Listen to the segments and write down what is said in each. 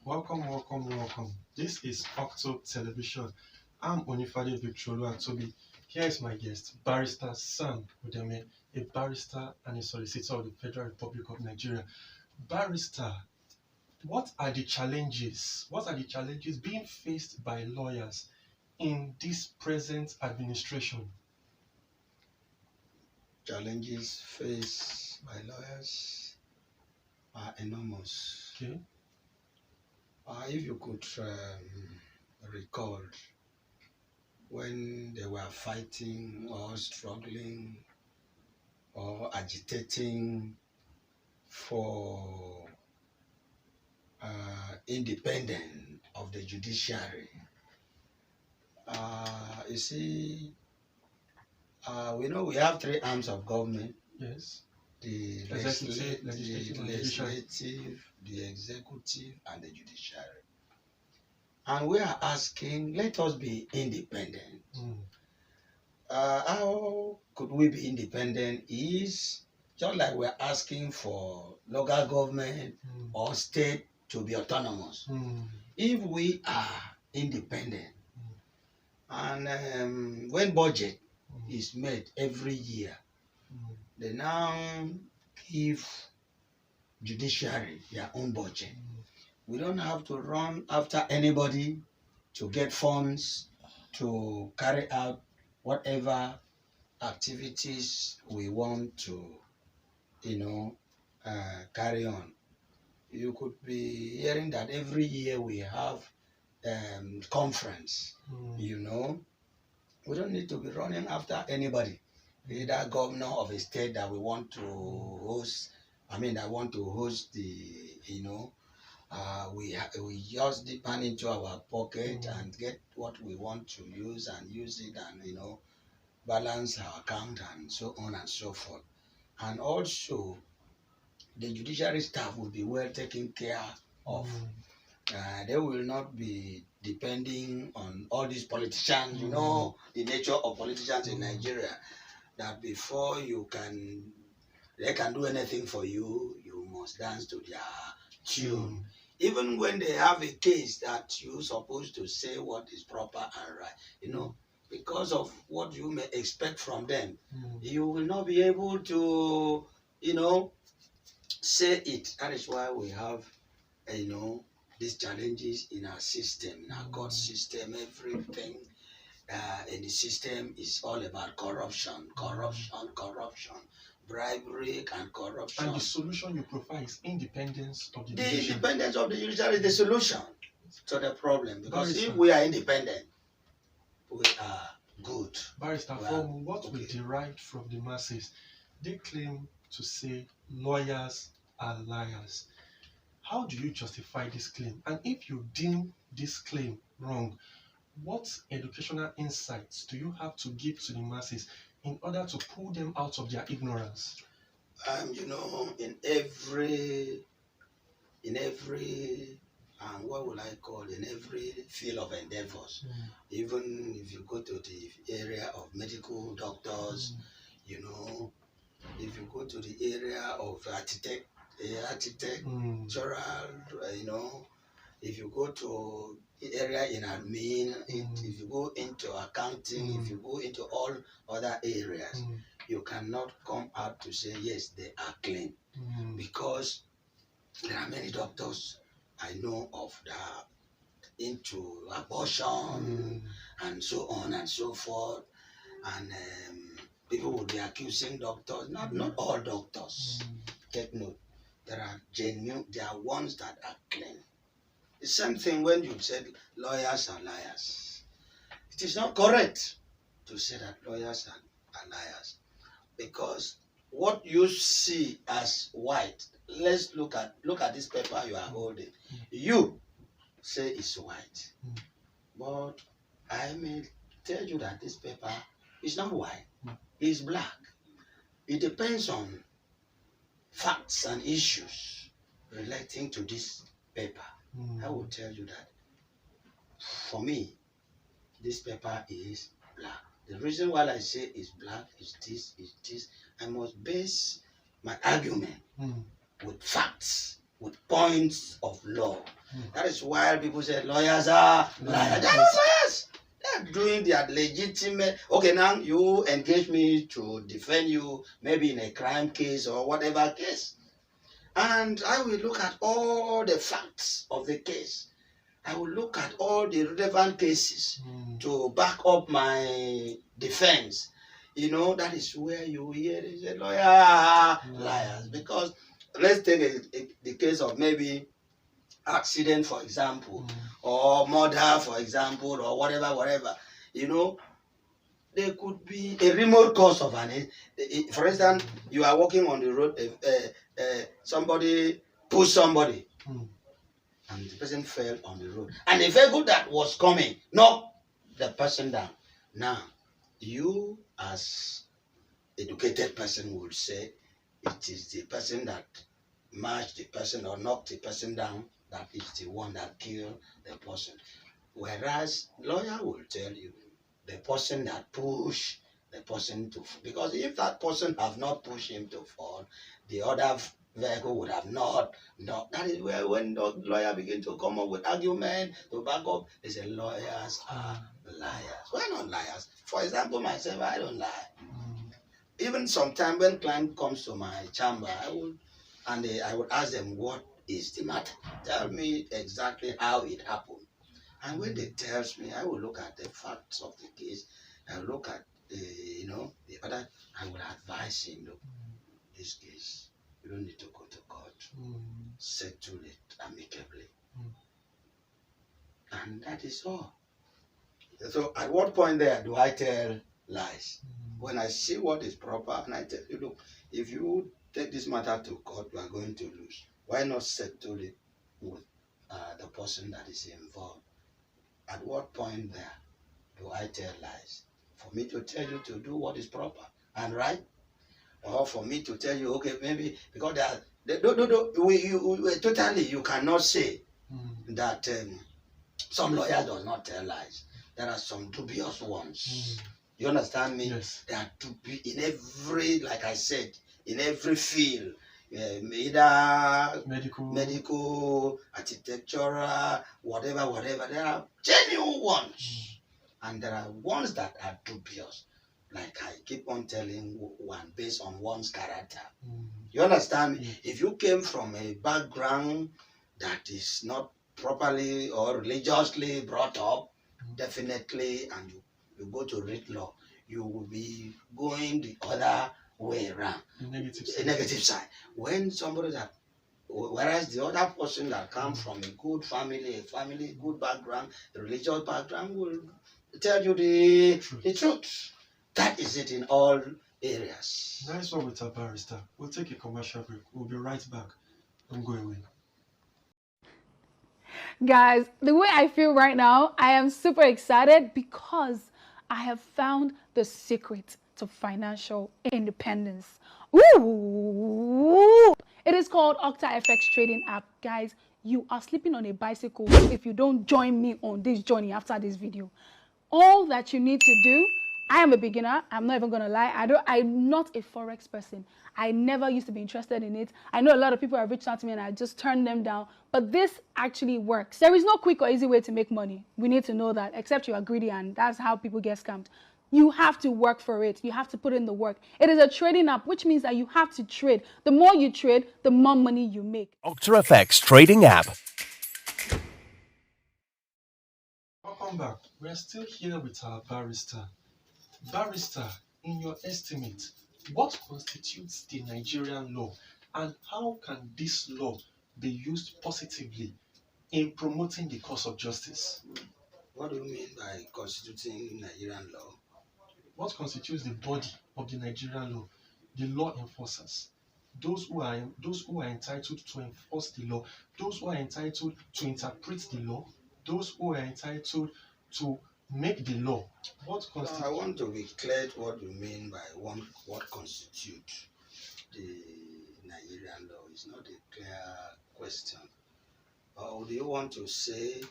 Welcome, welcome, welcome. This is OCTOV Television. I'm Onifade Victrolo Atobi. Here is my guest, Barrister Sam Udeme, a barrister and a solicitor of the Federal Republic of Nigeria. Barrister, what are the challenges? What are the challenges being faced by lawyers in this present administration? Challenges faced by lawyers are enormous. Okay. If you could recall when they were fighting or struggling or agitating for independence of the judiciary, you see, we know we have three arms of government. Yes. The Legislative, legislative, the executive, and the judiciary. And we are asking, let us be independent. How could we be independent is just like we're asking for local government or state to be autonomous. If we are independent, and when budget is made every year, they now give judiciary their own budget. We don't have to run after anybody to get funds to carry out whatever activities we want to, carry on. You could be hearing that every year we have conference, We don't need to be running after anybody. Either governor of a state that we want to host, I want to host the, we just dip hand into our pocket and get what we want to use and use it and, balance our account and so on and so forth. And also, the judiciary staff will be well taken care of. They will not be depending on all these politicians, the nature of politicians in Nigeria, that before they can do anything for you, you must dance to their tune. Even when they have a case that you're supposed to say what is proper and right, because of what you may expect from them, you will not be able to, say it. That is why we have, these challenges in our system, in our court system. Everything in the system is all about corruption, bribery and corruption. And the solution you provide is independence of the judiciary. The independence of the judiciary is the solution to the problem. Because if we are independent, we are good. Barrister, from what we derived from the masses, they claim to say lawyers are liars. How do you justify this claim? And if you deem this claim wrong, what educational insights do you have to give to the masses in order to pull them out of their ignorance? In every what will I call, in every field of endeavors, even if you go to the area of medical doctors, if you go to the area of architectural, if you go to the area in admin, if you go into accounting, if you go into all other areas, you cannot come out to say, yes, they are clean. Because there are many doctors I know of that into abortion and so on and so forth. And people will be accusing doctors. Not all doctors. Take note. There are ones that are clean. The same thing when you said lawyers are liars. It is not correct to say that lawyers are liars. Because what you see as white, let's look at this paper you are holding. You say it's white. But I may tell you that this paper is not white. It's black. It depends on facts and issues relating to this paper. I will tell you that for me, this paper is black. The reason why I say it's black is this. I must base my argument with facts, with points of law. That is why people say lawyers are liars. They are not lawyers. They are doing their legitimate. Okay, now you engage me to defend you, maybe in a crime case or whatever case. And I will look at all the facts of the case. I will look at all the relevant cases to back up my defense. You know, that is where you hear the lawyer liars. Because let's take the case of maybe accident, for example, or murder, for example, or whatever. You know, there could be a remote cause of for instance, you are walking on the road, somebody pushed somebody, and the person fell on the road, and the vehicle that was coming knocked the person down. Now, you as educated person would say it is the person that mashed the person or knocked the person down that is the one that killed the person. Whereas lawyer will tell you the person that pushed the person to fall. Because if that person have not pushed him to fall, the other vehicle would have not. That is where when the lawyer begin to come up with argument to back up, they say lawyers are liars. Why not liars? For example, myself, I don't lie. Even sometimes when client comes to my chamber, I would ask them, what is the matter? Tell me exactly how it happened. And when they tells me, I will look at the facts of the case. I will look at the other. I will advise him, look, this case, you don't need to go to court. Settle it amicably. And that is all. So at what point there do I tell lies? When I see what is proper, and I tell you, look, if you take this matter to court, you are going to lose. Why not settle it with the person that is involved? At what point there do I tell lies? For me to tell you to do what is proper and right? Or for me to tell you, okay, maybe, because you cannot say that some lawyers does not tell lies. There are some dubious ones. You understand me? Yes. They are to be in every, like I said, in every field, either medical, architectural, whatever. There are genuine ones, and there are ones that are dubious. Like I keep on telling one based on one's character. You understand me? If you came from a background that is not properly or religiously brought up, definitely, and you go to read law, you will be going the other way around. Negative side. When somebody that, whereas the other person that comes from a good family, good background, a religious background, will tell you the truth. That is it in all areas. Nice one with our barrister. We'll take a commercial break. We'll be right back. Don't go away. Guys, the way I feel right now, I am super excited because I have found the secret to financial independence. Ooh! It is called OCTOV trading app. Guys, you are sleeping on a bicycle if you don't join me on this journey after this video. All that you need to do, I am a beginner. I'm not even going to lie. I'm not a Forex person. I never used to be interested in it. I know a lot of people have reached out to me and I just turned them down. But this actually works. There is no quick or easy way to make money. We need to know that, except you are greedy, and that's how people get scammed. You have to work for it. You have to put in the work. It is a trading app, which means that you have to trade. The more you trade, the more money you make. OCTOV trading app. Welcome back. We're still here with our barrister. Barrister, in your estimate, what constitutes the Nigerian law, and how can this law be used positively in promoting the cause of justice? What do you mean by constituting Nigerian law? What constitutes the body of the Nigerian law? The law enforcers, those who are entitled to enforce the law, those who are entitled to interpret the law, those who are entitled to make the law. What constitutes? I want to be clear what you mean by what constitutes the Nigerian law. It's not a clear question. Or do you want to say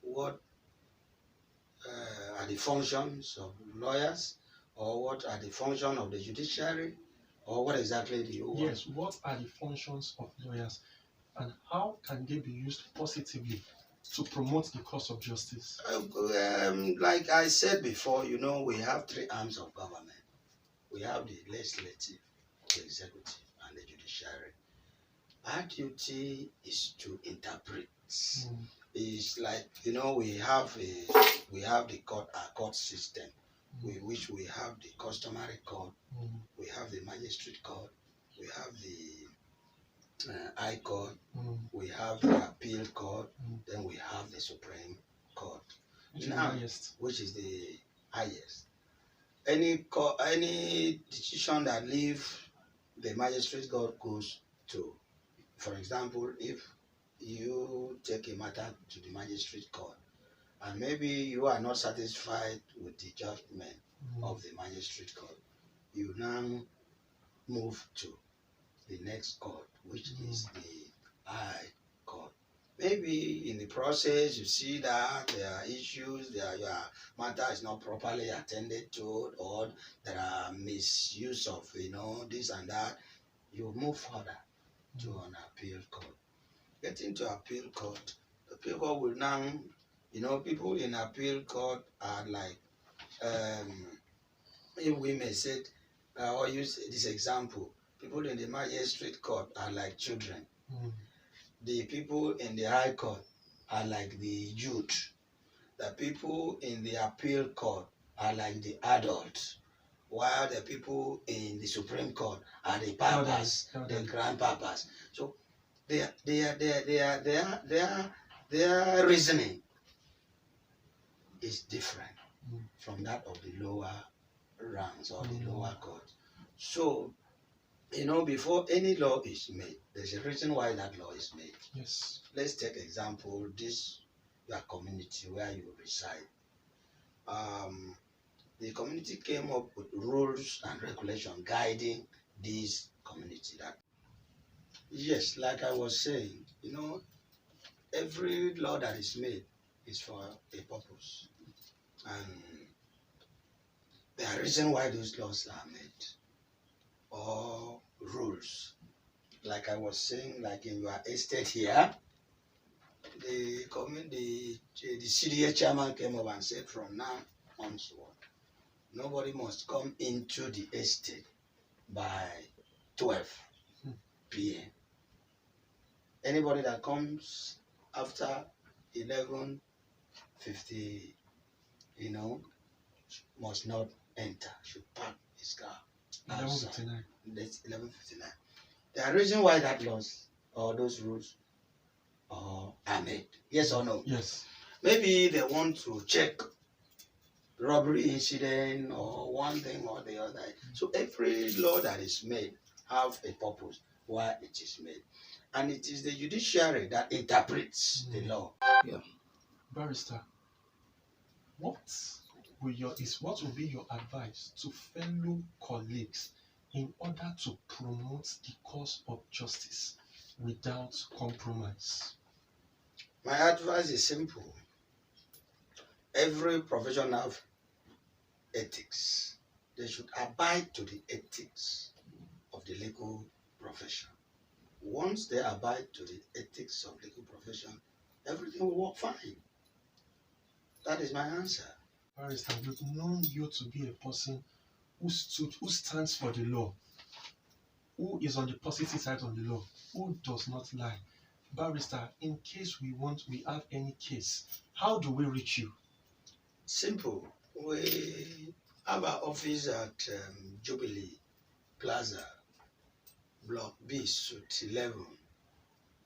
what are the functions of lawyers, or what are the functions of the judiciary, Or what exactly do you want? Yes, what are the functions of lawyers and how can they be used positively to promote the cause of justice? Like I said before, you know, we have three arms of government. We have the legislative, the executive, and the judiciary. Our duty is to interpret. It's like, you know, we have the court, our court system, which we have the customary court, we have the magistrate court, we have the high court, we have the appeal court, then we have the Supreme Court, Which is the highest. Which is the highest. Any decision that leaves the magistrate court goes to, for example, if you take a matter to the magistrate court and maybe you are not satisfied with the judgment of the magistrate court, you now move to the next court, which is the high court. Maybe in the process you see that there are issues, your matter is not properly attended to, or there are misuse of, you know, this and that. You move further to an appeal court. Getting to appeal court, the appeal court will now, you know, people in appeal court are like, if we may say, or use this example, people in the magistrate court are like children. The people in the high court are like the youth. The people in the appeal court are like the adults, while the people in the Supreme Court are the papas, the grandpapas. So their reasoning is different from that of the lower ranks or the lower court. So, you know, before any law is made, there's a reason why that law is made. Yes. Let's take example, this your community where you reside. The community came up with rules and regulations guiding this community. That, yes, like I was saying, you know, every law that is made is for a purpose. And there are reasons why those laws are made, or rules. Like I was saying, like in your estate here, the CDA chairman came up and said from now onward, nobody must come into the estate by 12 p.m. Anybody that comes after 11:50, you know, must not enter, should park his car outside. 11:59. That's 11:59. There are reasons why that laws or those rules are made. Yes or no? Yes. Maybe they want to check robbery incident or one thing or the other. So every law that is made have a purpose why it is made. And it is the judiciary that interprets the law. Yeah. Barrister, what will be your advice to fellow colleagues in order to promote the cause of justice without compromise? My advice is simple. Every profession have ethics. They should abide to the ethics of the legal profession. Once they abide to the ethics of legal profession, everything will work fine. That is my answer. Barrister, we've known you to be a person who stands for the law, who is on the positive side of the law, who does not lie. Barrister, in case we have any case, how do we reach you? Simple. We have our office at Jubilee Plaza, Block B, Suite 11.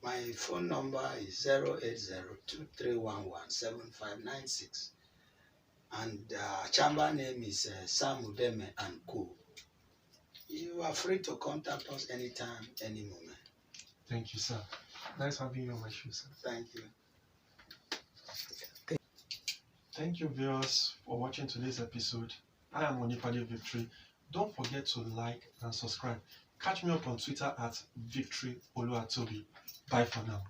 My phone number is 08023117596. And chamber name is Sam Udeme and Co. You are free to contact us anytime, any moment. Thank you, sir. Nice having you on my show, sir. Thank you. Thank you, viewers, for watching today's episode. I am Untitled Victory. Don't forget to like and subscribe. Catch me up on Twitter at Victory Oluwatobi. Bye for now.